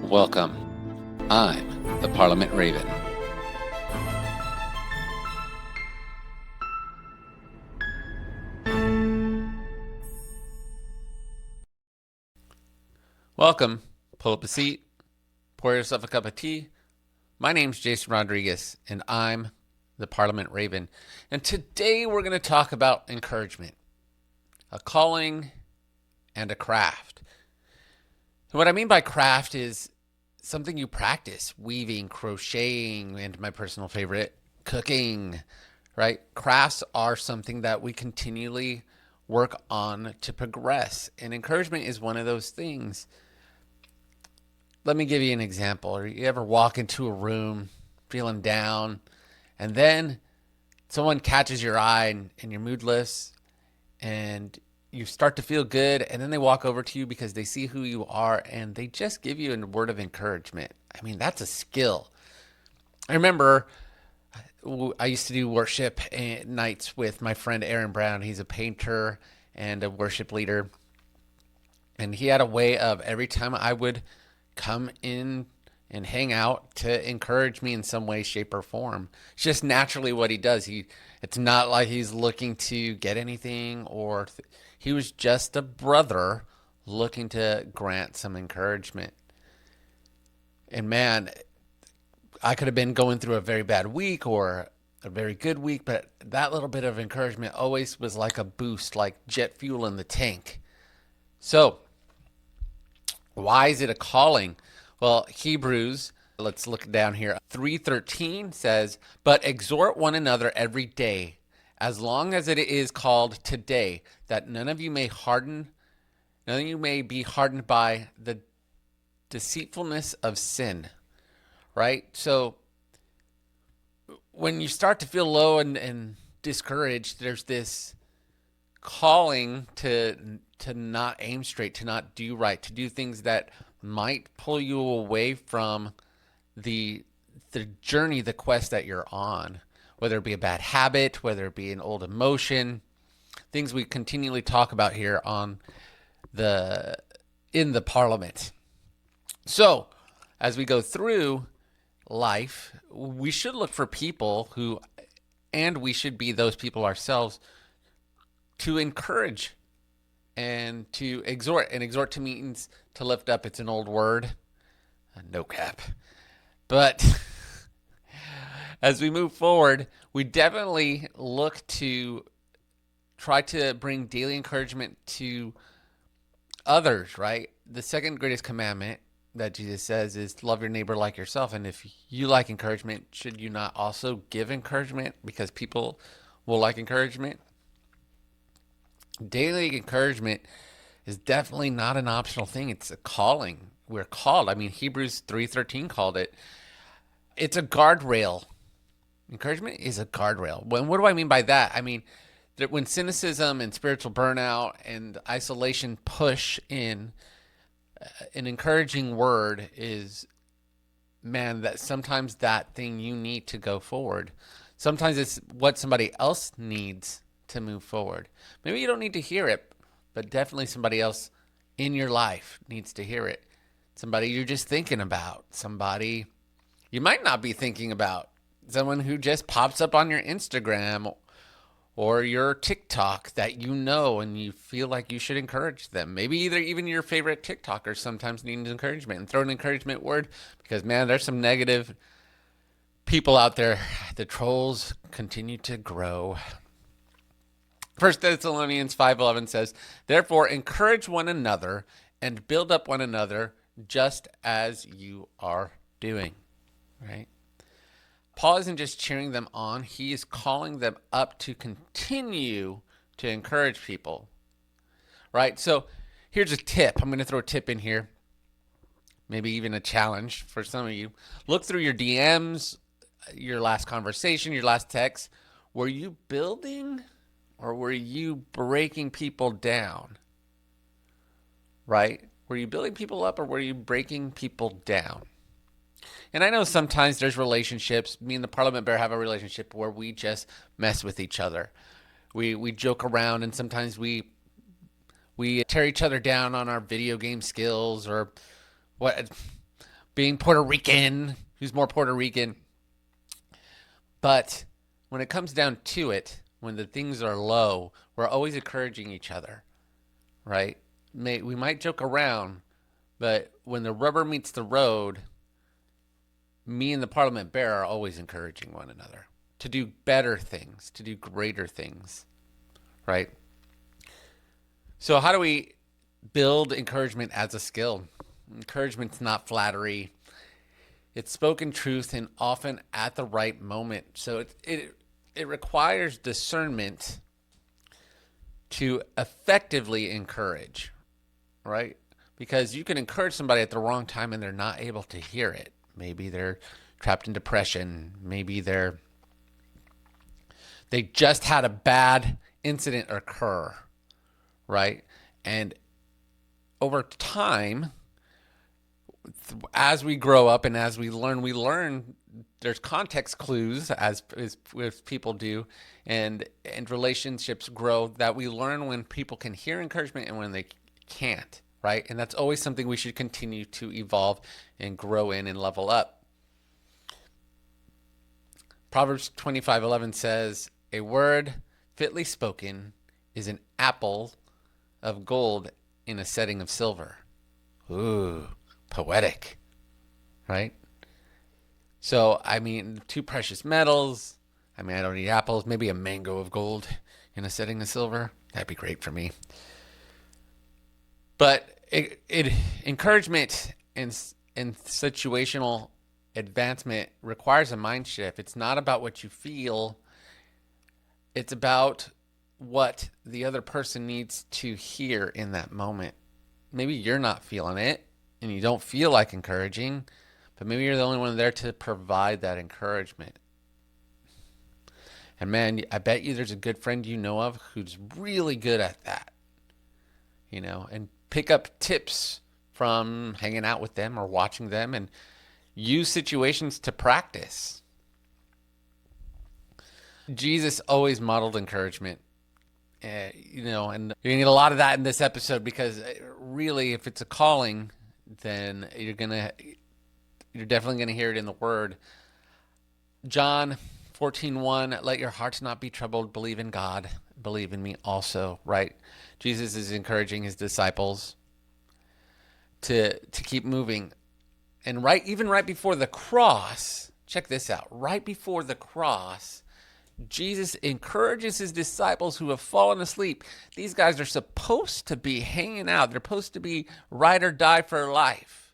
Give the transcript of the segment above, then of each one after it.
Welcome. I'm the Parliament Raven. Welcome. Pull up a seat, pour yourself a cup of tea. My name's Jason Rodriguez, and I'm the Parliament Raven. And today we're going to talk about encouragement, a calling and a craft. And what I mean by craft is something you practice: weaving, crocheting, and my personal favorite, cooking, right? Crafts are something that we continually work on to progress. And encouragement is one of those things. Let me give you an example. You ever walk into a room feeling down, and then someone catches your eye and your mood lifts, and you start to feel good, and then they walk over to you because they see who you are and they just give you a word of encouragement. I mean, that's a skill. I remember I used to do worship nights with my friend Aaron Brown. He's a painter and a worship leader. And he had a way of, every time I would come in and hang out, to encourage me in some way, shape, or form. It's just naturally what he does. It's not like he's looking to get anything, or he was just a brother looking to grant some encouragement. And man, I could have been going through a very bad week or a very good week, but that little bit of encouragement always was like a boost, like jet fuel in the tank. So, why is it a calling? Well, Hebrews, let's look down here. 3:13 says, "But exhort one another every day, as long as it is called today, that none of you may be hardened by the deceitfulness of sin." Right? So when you start to feel low and discouraged, there's this calling to not aim straight, to not do right, to do things that might pull you away from the journey, the quest that you're on, whether it be a bad habit, whether it be an old emotion, things we continually talk about here in the Parliament. So, as we go through life, we should look for people and we should be those people ourselves, to encourage and to exhort. And exhort to means to lift up. It's an old word, no cap. But as we move forward, we definitely look to try to bring daily encouragement to others, right? The second greatest commandment that Jesus says is love your neighbor like yourself. And if you like encouragement, should you not also give encouragement? Because people will like encouragement. Daily encouragement is definitely not an optional thing. It's a calling. We're called. I mean, Hebrews 3:13 called it. It's a guardrail. Encouragement is a guardrail. What do I mean by that? I mean that when cynicism and spiritual burnout and isolation push in, an encouraging word is, man, that sometimes that thing you need to go forward. Sometimes it's what somebody else needs to move forward. Maybe you don't need to hear it, but definitely somebody else in your life needs to hear it. Somebody you're just thinking about, somebody you might not be thinking about, someone who just pops up on your Instagram or your TikTok that you know and you feel like you should encourage them. Maybe even your favorite TikTokers sometimes need encouragement, and throw an encouragement word, because man, there's some negative people out there. The trolls continue to grow. 1 Thessalonians 5:11 says, "Therefore encourage one another and build up one another, just as you are doing." Right? Paul isn't just cheering them on, he is calling them up to continue to encourage people. Right? So here's a tip. I'm going to throw a tip in here. Maybe even a challenge for some of you. Look through your DMs, your last conversation, your last text. Were you building, or were you breaking people down? Right? Were you building people up, or were you breaking people down? And I know sometimes there's relationships. Me and the Parliament Bear have a relationship where we just mess with each other. We joke around, and sometimes we tear each other down on our video game skills or what. being Puerto Rican, who's more Puerto Rican. But when it comes down to it, when the things are low, we're always encouraging each other, right? We might joke around, but when the rubber meets the road, me and the Parliament Bear are always encouraging one another to do better things, to do greater things, right? So how do we build encouragement as a skill? Encouragement's not flattery. It's spoken truth and often at the right moment. So it requires discernment to effectively encourage, right? Because you can encourage somebody at the wrong time and they're not able to hear it. Maybe they're trapped in depression. Maybe they just had a bad incident occur, right? And over time, as we grow up and as we learn there's context clues as people do, and relationships grow, that we learn when people can hear encouragement and when they can't, right? And that's always something we should continue to evolve and grow in and level up. Proverbs 25:11 says, "A word fitly spoken is an apple of gold in a setting of silver." Ooh, poetic, right? So, I mean, two precious metals. I mean, I don't eat apples. Maybe a mango of gold in a setting of silver. That'd be great for me. But encouragement and situational advancement requires a mind shift. It's not about what you feel. It's about what the other person needs to hear in that moment. Maybe you're not feeling it and you don't feel like encouraging, but maybe you're the only one there to provide that encouragement. And man, I bet you there's a good friend you know of who's really good at that, and pick up tips from hanging out with them or watching them and use situations to practice. Jesus always modeled encouragement. And you're going to get a lot of that in this episode, because really, if it's a calling, then you're definitely going to hear it in the Word. John 14:1, "Let your hearts not be troubled. Believe in God. Believe in me also," right? Jesus is encouraging his disciples to keep moving. And even right before the cross, check this out. Right before the cross, Jesus encourages his disciples who have fallen asleep. These guys are supposed to be hanging out. They're supposed to be ride or die for life.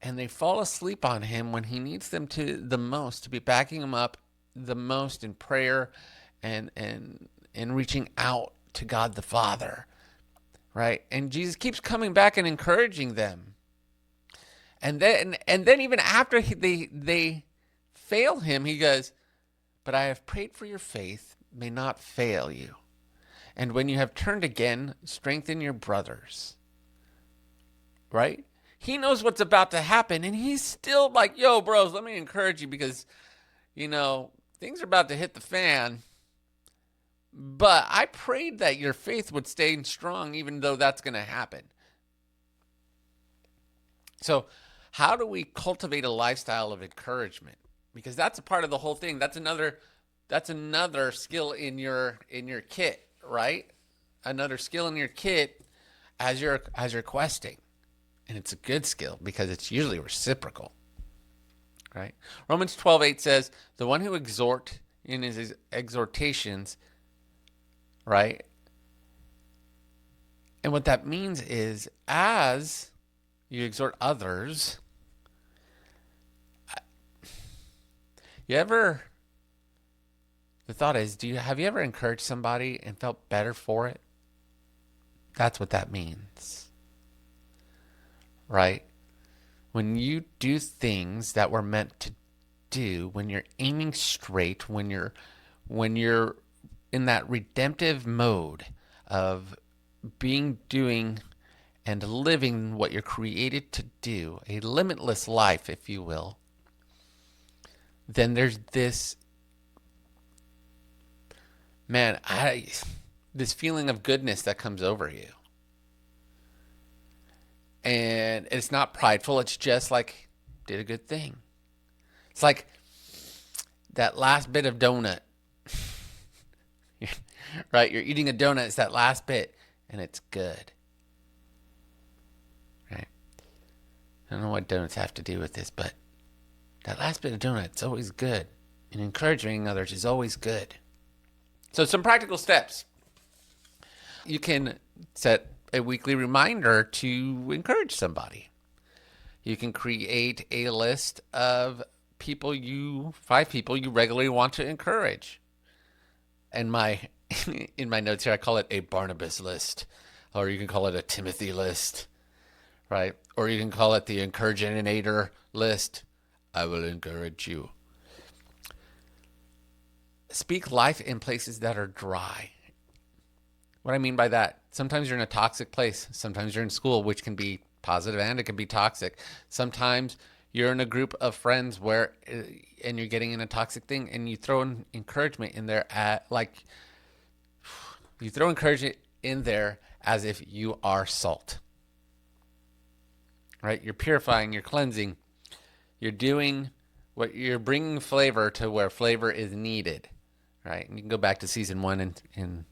And they fall asleep on him when he needs them to be backing him up the most in prayer and reaching out to God the Father, right? And Jesus keeps coming back and encouraging them. And then even after they fail him, he goes, "But I have prayed for your faith may not fail you. And when you have turned again, strengthen your brothers." Right? He knows what's about to happen, and he's still like, "Yo, bros, let me encourage you, because, things are about to hit the fan. But I prayed that your faith would stay strong, even though that's going to happen." So how do we cultivate a lifestyle of encouragement? Because that's a part of the whole thing. That's another skill in your kit, right? Another skill in your kit as you're questing. And it's a good skill because it's usually reciprocal, right? Romans 12:8 says, "The one who exhort in his exhortations," right? And what that means is, as you exhort others, the thought is, have you ever encouraged somebody and felt better for it? That's what that means, right? When you do things that were meant to do, when you're aiming straight, when you're in that redemptive mode of doing and living what you're created to do, a limitless life, if you will, then there's this, this feeling of goodness that comes over you. And it's not prideful. It's just like did a good thing. It's like that last bit of donut. Right? You're eating a donut. It's that last bit, and it's good. Right? I don't know what donuts have to do with this, but that last bit of donut is always good. And encouraging others is always good. So some practical steps. You can set a weekly reminder to encourage somebody. You can create a list of 5 people you regularly want to encourage. And in my notes here, I call it a Barnabas list, or you can call it a Timothy list, right? Or you can call it the Encouraginator list. I will encourage you. Speak life in places that are dry. What I mean by that, sometimes you're in a toxic place. Sometimes you're in school, which can be positive and it can be toxic. Sometimes you're in a group of friends and you're getting in a toxic thing, and you throw an encouragement in there you throw encouragement in there as if you are salt, right? You're purifying, you're cleansing, you're doing what you're bringing flavor to where flavor is needed, right? And you can go back to season 1 and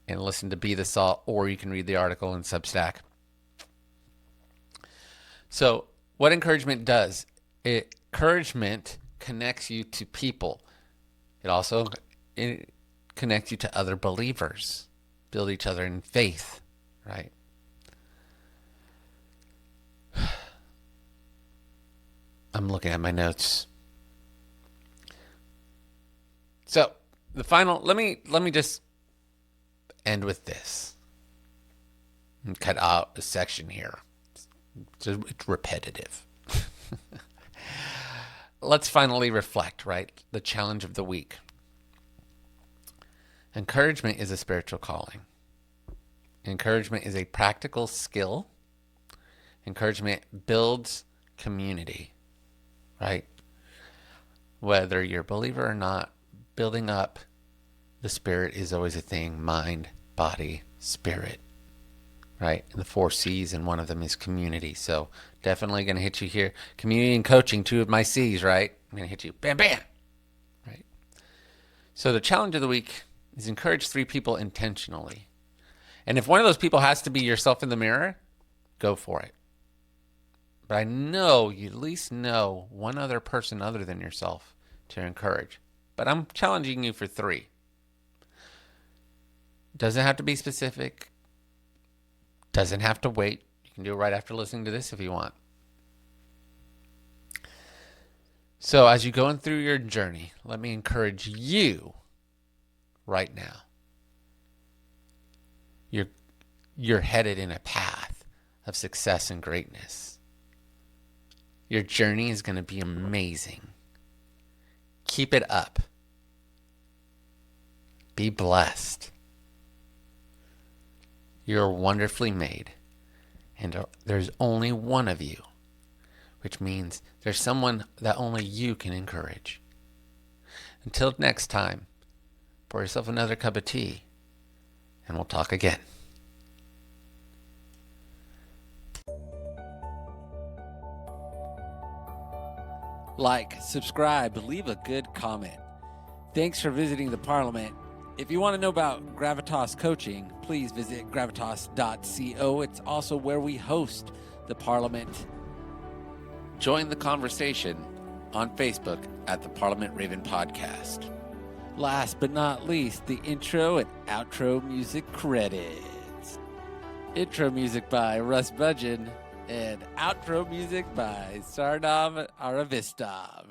listen to Be the Salt, or you can read the article in Substack. So what encouragement does, encouragement connects you to people. It also connects you to other believers, build each other in faith, right? I'm looking at my notes. So the final, let me just end with this and cut out a section here. It's repetitive. Let's finally reflect, right? The challenge of the week. Encouragement is a spiritual calling. Encouragement is a practical skill. Encouragement builds community, right? Whether you're a believer or not, building up the spirit is always a thing. Mind, body, spirit, right? And the 4 C's, and one of them is community. So definitely going to hit you here. Community and coaching, 2 of my C's, right? I'm going to hit you. Bam, bam. Right? So the challenge of the week is encourage 3 people intentionally. And if one of those people has to be yourself in the mirror, go for it. But I know you at least know one other person other than yourself to encourage. But I'm challenging you for 3. Doesn't have to be specific. Doesn't have to wait. You can do it right after listening to this if you want. So as you go through your journey, let me encourage you right now. You're headed in a path of success and greatness. Your journey is going to be amazing. Keep it up. Be blessed. You're wonderfully made, and there's only one of you, which means there's someone that only you can encourage. Until next time, pour yourself another cup of tea, and we'll talk again. Like, subscribe, leave a good comment. Thanks for visiting the Parliament. If you want to know about Gravitas Coaching, please visit gravitas.co. It's also where we host the Parliament. Join the conversation on Facebook at the Parliament Raven Podcast. Last but not least, the intro and outro music credits. Intro music by Russ Budgeon and outro music by Sarnav Aravistov.